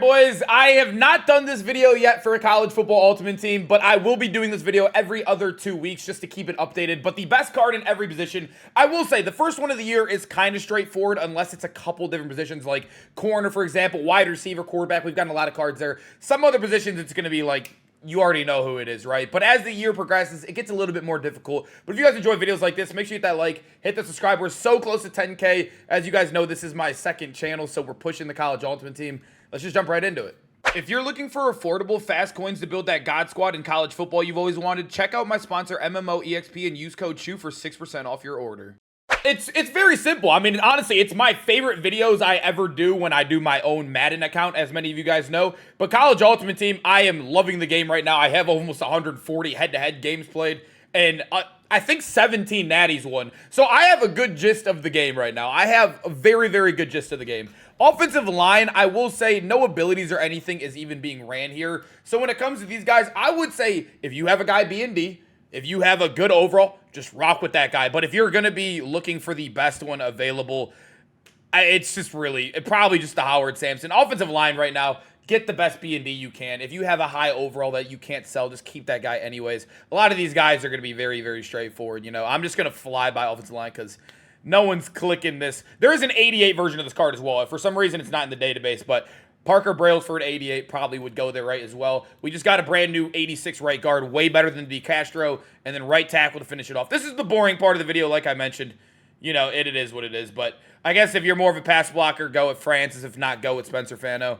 boys, I have not done this video yet for a college football ultimate team, but I will be doing this video every other 2 weeks just to keep it updated. But the best card in every position, I will say, the first one of the year is kind of straightforward unless it's a couple different positions like corner, for example, wide receiver, quarterback. We've gotten a lot of cards there. Some other positions, it's going to be like, you already know who it is, right? But as the year progresses, it gets a little bit more difficult. But if you guys enjoy videos like this, make sure you hit that like, hit the subscribe. We're so close to 10K. As you guys know, this is my second channel, so we're pushing the college ultimate team. Let's just jump right into it. If you're looking for affordable, fast coins to build that God Squad in college football you've always wanted, check out my sponsor, MMOEXP, and use code CHU for 6% off your order. It's very simple. I mean, honestly, it's my favorite videos I ever do when I do my own Madden account, as many of you guys know. But College Ultimate Team, I am loving the game right now. I have almost 140 head-to-head games played, and I think 17 natties won. So I have a good gist of the game right now. I have a very, very good gist of the game. Offensive line, I will say no abilities or anything is even being ran here. So when it comes to these guys, I would say if you have a guy B and D, if you have a good overall, just rock with that guy. But if you're going to be looking for the best one available, it's just really, probably just the Howard Sampson. Offensive line right now, get the best B&D you can. If you have a high overall that you can't sell, just keep that guy anyways. A lot of these guys are going to be very, very straightforward. You know, I'm just going to fly by offensive line because no one's clicking this. There is an 88 version of this card as well. For some reason, it's not in the database, but Parker Brailsford 88 probably would go there right as well. We just got a brand new 86 right guard, way better than DeCastro, and then right tackle to finish it off. This is the boring part of the video, like I mentioned. You know, it is what it is. But I guess if you're more of a pass blocker, go with Francis. If not, go with Spencer Fano.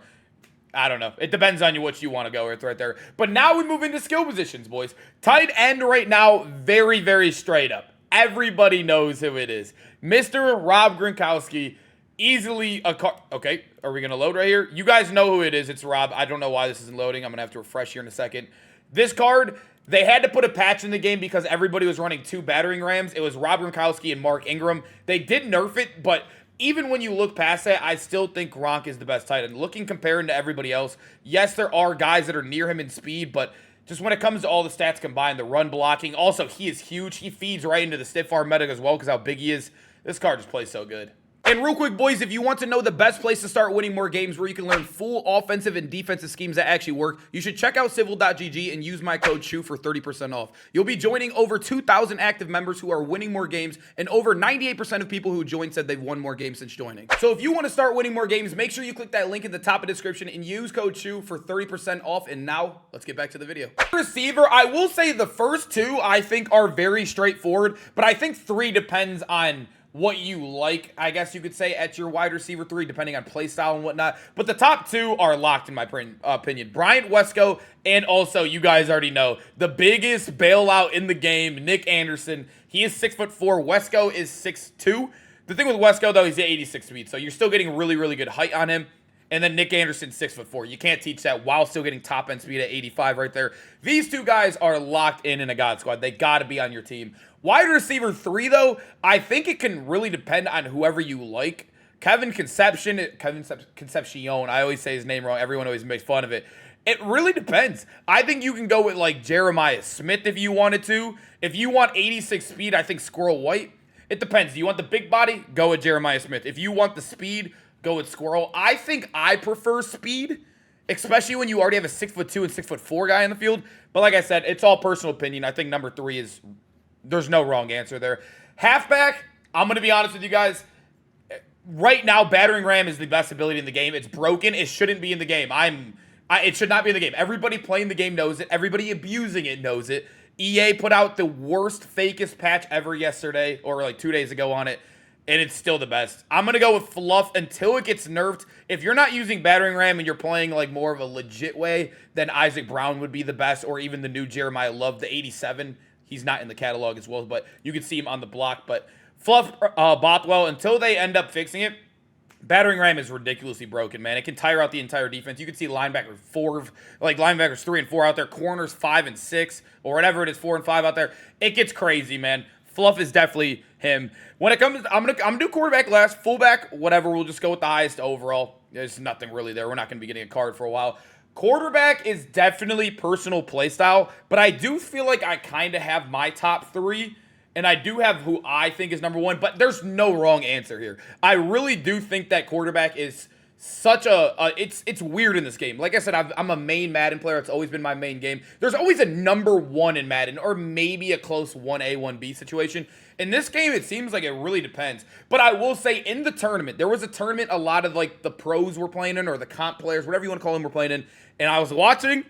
I don't know. It depends on you what you want to go with right there. But now we move into skill positions, boys. Tight end right now, very, very straight up. Everybody knows who it is. Mr. Rob Gronkowski. Easily a car. Okay, are we going to load right here? You guys know who it is. It's Rob. I don't know why this isn't loading. I'm going to have to refresh here in a second. This card, they had to put a patch in the game because everybody was running two battering rams. It was Rob Gronkowski and Mark Ingram. They did nerf it, but even when you look past that, I still think Gronk is the best tight end. Looking compared to everybody else, yes, there are guys that are near him in speed, but just when it comes to all the stats combined, the run blocking, also, he is huge. He feeds right into the stiff arm meta as well because how big he is. This card just plays so good. And real quick, boys, if you want to know the best place to start winning more games where you can learn full offensive and defensive schemes that actually work, you should check out civil.gg and use my code CHU for 30% off. You'll be joining over 2,000 active members who are winning more games, and over 98% of people who joined said they've won more games since joining. So if you want to start winning more games, make sure you click that link in the top of the description and use code CHU for 30% off. And now, let's get back to the video. Receiver, I will say the first two I think are very straightforward, but I think three depends on what you like, I guess you could say, at your wide receiver three, depending on play style and whatnot. But the top two are locked, in my opinion. Bryant Wesco, and also, you guys already know, the biggest bailout in the game, Nick Anderson. He is 6'4". Wesco is 6'2". The thing with Wesco, though, he's at 86 speed, so you're still getting really, really good height on him. And then Nick Anderson, 6'4". You can't teach that while still getting top-end speed at 85 right there. These two guys are locked in a God Squad. They got to be on your team. Wide receiver 3, though, I think it can really depend on whoever you like. Kevin Concepcion, I always say his name wrong. Everyone always makes fun of it. It really depends. I think you can go with, like, Jeremiah Smith if you wanted to. If you want 86 speed, I think Squirrel White. It depends. Do you want the big body? Go with Jeremiah Smith. If you want the speed, go with Squirrel. I think I prefer speed, especially when you already have a 6'2" and 6'4" guy in the field. But like I said, it's all personal opinion. I think number 3 is, there's no wrong answer there. Halfback, I'm going to be honest with you guys. Right now, battering ram is the best ability in the game. It's broken. It shouldn't be in the game. It should not be in the game. Everybody playing the game knows it. Everybody abusing it knows it. EA put out the worst, fakest patch ever yesterday, or like 2 days ago on it. And it's still the best. I'm going to go with Fluff until it gets nerfed. If you're not using battering ram and you're playing like more of a legit way, then Isaac Brown would be the best, or even the new Jeremiah Love, the 87. He's not in the catalog as well, but you can see him on the block. But Fluff Bothwell, until they end up fixing it, battering ram is ridiculously broken, man. It can tire out the entire defense. You can see linebackers linebackers 3 and 4 out there, corners 5 and 6, or whatever it is, 4 and 5 out there. It gets crazy, man. Fluff is definitely him. When it comes, I'm gonna do quarterback last, fullback, whatever. We'll just go with the highest overall. There's nothing really there. We're not gonna be getting a card for a while. Quarterback is definitely personal playstyle, but I do feel like I kind of have my top 3, and I do have who I think is number 1, but there's no wrong answer here. I really do think that quarterback is such it's weird in this game. Like I said, I'm a main Madden player. It's always been my main game. There's always a number one in Madden, or maybe a close 1A, 1B situation. In this game, it seems like it really depends. But I will say, in the tournament, there was a tournament a lot of like the pros were playing in, or the comp players, whatever you want to call them, were playing in. And I was watching,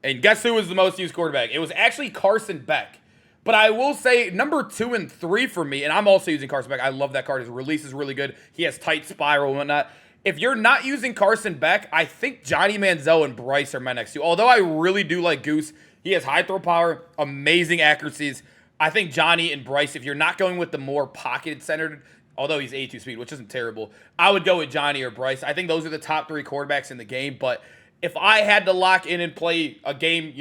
and guess who was the most used quarterback? It was actually Carson Beck. But I will say number 2 and 3 for me, and I'm also using Carson Beck. I love that card. His release is really good. He has tight spiral and whatnot. If you're not using Carson Beck, I think Johnny Manziel and Bryce are my next two. Although I really do like Goose. He has high throw power, amazing accuracies. I think Johnny and Bryce, if you're not going with the more pocket-centered, although he's 82 speed, which isn't terrible, I would go with Johnny or Bryce. I think those are the top 3 quarterbacks in the game. But if I had to lock in and play a game,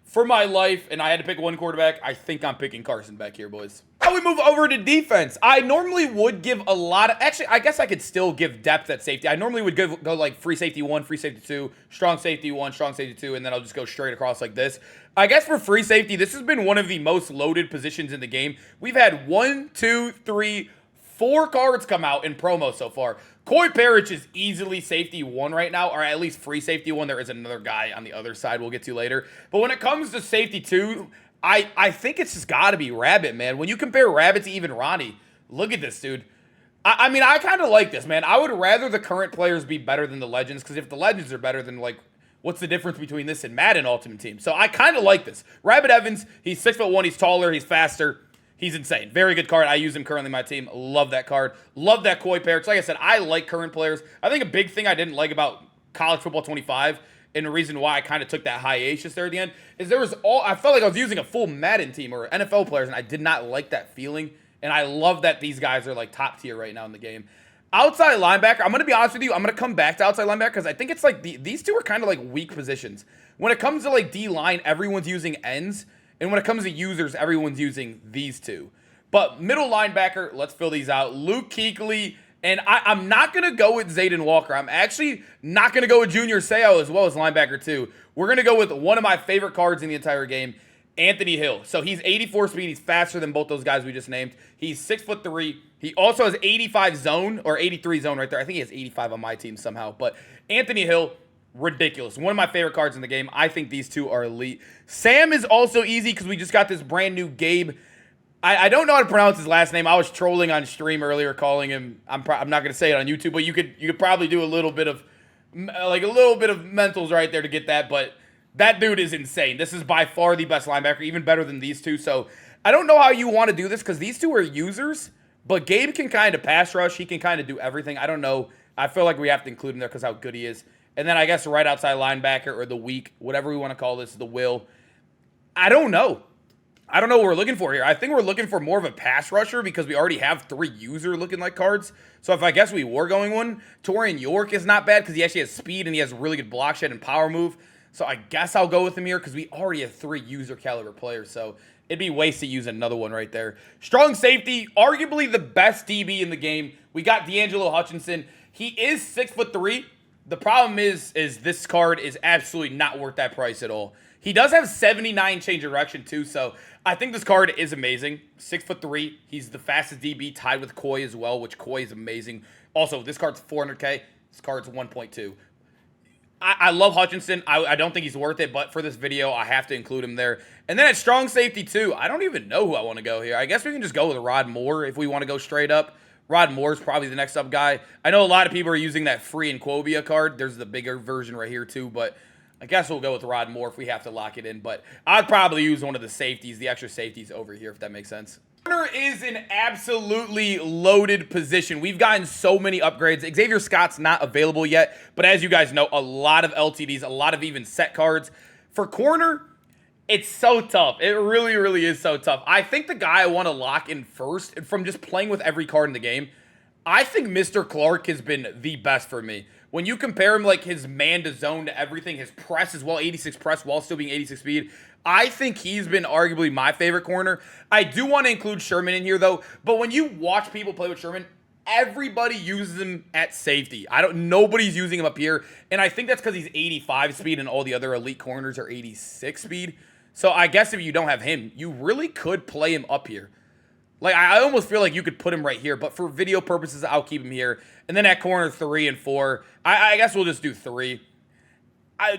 for my life, and I had to pick one quarterback, I think I'm picking Carson Beck here, boys. Now we move over to defense. I normally would give a lot of, actually, I guess I could still give depth at safety. I normally would go like free safety 1, free safety 2, strong safety 1, strong safety 2, and then I'll just go straight across like this. I guess for free safety, this has been one of the most loaded positions in the game. We've had 1, 2, 3, 4 cards come out in promo so far. Coy Parrish is easily safety 1 right now, or at least free safety 1. There is another guy on the other side we'll get to later. But when it comes to safety 2, I think it's just got to be Rabbit, man. When you compare Rabbit to even Ronnie, look at this, dude. I mean, I kind of like this, man. I would rather the current players be better than the Legends, because if the Legends are better, then, like, what's the difference between this and Madden Ultimate Team? So I kind of like this. Rabbit Evans, he's 6'1", he's taller, he's faster. He's insane. Very good card. I use him currently in my team. Love that card. Love that Coy Parrish. Like I said, I like current players. I think a big thing I didn't like about College Football 25, and the reason why I kind of took that hiatus there at the end, is I felt like I was using a full Madden team or NFL players, and I did not like that feeling. And I love that these guys are like top tier right now in the game. Outside linebacker, I'm going to be honest with you. I'm going to come back to outside linebacker because I think it's like these two are kind of like weak positions. When it comes to like D-line, everyone's using ends. And when it comes to users, everyone's using these two. But middle linebacker, let's fill these out. Luke Kuechly, and I'm not going to go with Zayden Walker. I'm actually not going to go with Junior Seau as well as linebacker too. We're going to go with one of my favorite cards in the entire game, Anthony Hill. So he's 84 speed. He's faster than both those guys we just named. He's 6'3". He also has 85 zone, or 83 zone right there. I think he has 85 on my team somehow. But Anthony Hill, ridiculous. One of my favorite cards in the game. I think these two are elite. Sam is also easy because we just got this brand new Gabe. I don't know how to pronounce his last name. I was trolling on stream earlier calling him. I'm not going to say it on YouTube, but you could probably do a little bit of mentals right there to get that. But that dude is insane. This is by far the best linebacker, even better than these two. So I don't know how you want to do this because these two are users, but Gabe can kind of pass rush. He can kind of do everything. I don't know. I feel like we have to include him there because how good he is. And then I guess right outside linebacker or the weak, whatever we want to call this, the will. I don't know. I don't know what we're looking for here. I think we're looking for more of a pass rusher because we already have 3 user looking like cards. So if I guess we were going one, Torian York is not bad because he actually has speed and he has really good block shed and power move. So I guess I'll go with him here because we already have 3 user caliber players. So it'd be waste to use another one right there. Strong safety, arguably the best DB in the game. We got D'Angelo Hutchinson. He is 6'3". The problem is this card is absolutely not worth that price at all. He does have 79 change of direction too, so I think this card is amazing. 6'3". He's the fastest DB, tied with Coy as well, which Coy is amazing. Also, this card's 400K. This card's 1.2. I love Hutchinson. I don't think he's worth it, but for this video, I have to include him there. And then at strong safety too, I don't even know who I want to go here. I guess we can just go with Rod Moore if we want to go straight up. Rod Moore is probably the next up guy. I know a lot of people are using that free Inquobia card. There's the bigger version right here too, but I guess we'll go with Rod Moore if we have to lock it in. But I'd probably use one of the safeties, the extra safeties over here, if that makes sense. Corner is an absolutely loaded position. We've gotten so many upgrades. Xavier Scott's not available yet, but as you guys know, a lot of LTDs, a lot of even set cards. For corner, it's so tough. It really, really is so tough. I think the guy I want to lock in first, and from just playing with every card in the game, I think Mr. Clark has been the best for me. When you compare him, like his man to zone to everything, his press as well, 86 press while still being 86 speed, I think he's been arguably my favorite corner. I do want to include Sherman in here though, but when you watch people play with Sherman, everybody uses him at safety. Nobody's using him up here, and I think that's because he's 85 speed and all the other elite corners are 86 speed. So I guess if you don't have him, you really could play him up here. Like, I almost feel like you could put him right here, but for video purposes, I'll keep him here. And then at corner 3 and 4, I guess we'll just do 3.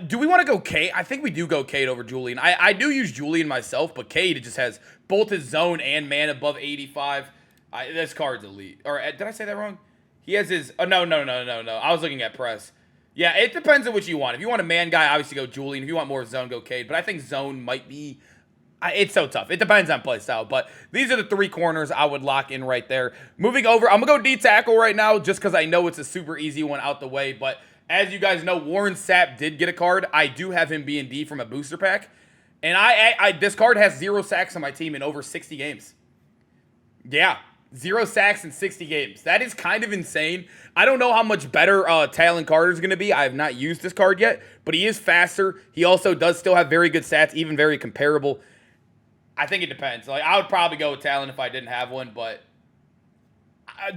Do we want to go Cade? I think we do go Cade over Julian. I do use Julian myself, but Cade just has both his zone and man above 85. This card's elite. Or did I say that wrong? He has his... Oh, no. I was looking at press. Yeah, it depends on what you want. If you want a man guy, obviously go Julian. If you want more zone, go Cade. But I think zone might be... It's so tough. It depends on play style. But these are the 3 corners I would lock in right there. Moving over, I'm going to go D-tackle right now just because I know it's a super easy one out the way. But as you guys know, Warren Sapp did get a card. I do have him B&D from a booster pack. And this card has 0 sacks on my team in over 60 games. Yeah. 0 sacks in 60 games. That is kind of insane. I don't know how much better Talon Carter is going to be. I have not used this card yet, but he is faster. He also does still have very good stats, even very comparable. I think it depends. Like, I would probably go with Talon if I didn't have one, but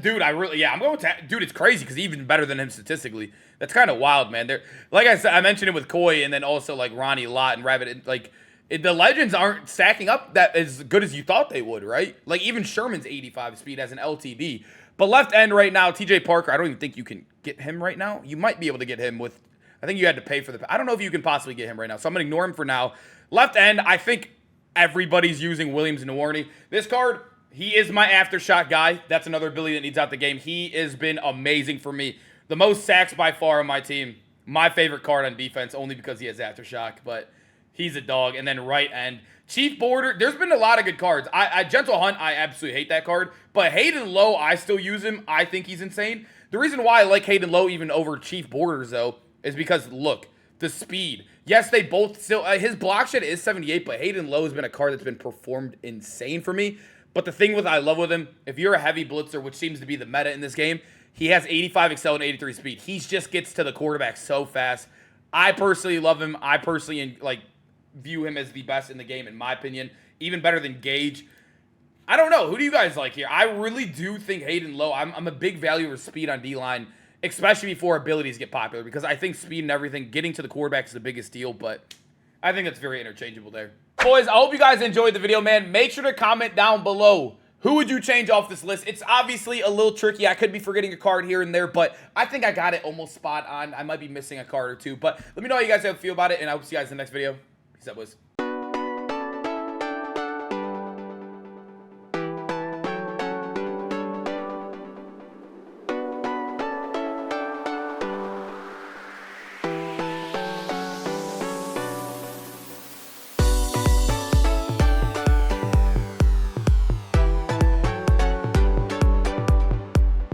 dude, I'm going with dude, it's crazy because he's even better than him statistically. That's kind of wild, man. Like I said, I mentioned it with Coy and then also like Ronnie Lott and Rabbit. The legends aren't stacking up that as good as you thought they would, right? Like, even Sherman's 85 speed as an LTD. But left end right now, TJ Parker, I don't even think you can get him right now. You might be able to get him with, I think you had to pay for I don't know if you can possibly get him right now. So I'm going to ignore him for now. Left end, I think everybody's using Williams and Warney. This card, he is my aftershock guy. That's another ability that needs out the game. He has been amazing for me. The most sacks by far on my team. My favorite card on defense, only because he has aftershock, but... He's a dog. And then right end. Chief Border. There's been a lot of good cards. Gentle Hunt, I absolutely hate that card. But Hayden Lowe, I still use him. I think he's insane. The reason why I like Hayden Lowe even over Chief Borders, though, is because, look, the speed. Yes, they both still... his block shed is 78, but Hayden Lowe has been a card that's been performed insane for me. But the thing I love with him, if you're a heavy blitzer, which seems to be the meta in this game, he has 85 excel and 83 speed. He just gets to the quarterback so fast. I personally love him. I personally, view him as the best in the game, in my opinion. Even better than Gage. I don't know. Who do you guys like here? I really do think Hayden Lowe. I'm a big value for speed on D-line, especially before abilities get popular, because I think speed and everything, getting to the quarterback is the biggest deal, but I think it's very interchangeable there. Boys, I hope you guys enjoyed the video, man. Make sure to comment down below. Who would you change off this list? It's obviously a little tricky. I could be forgetting a card here and there, but I think I got it almost spot on. I might be missing a card or two, but let me know how you guys feel about it, and I will see you guys in the next video. Peace out, boys.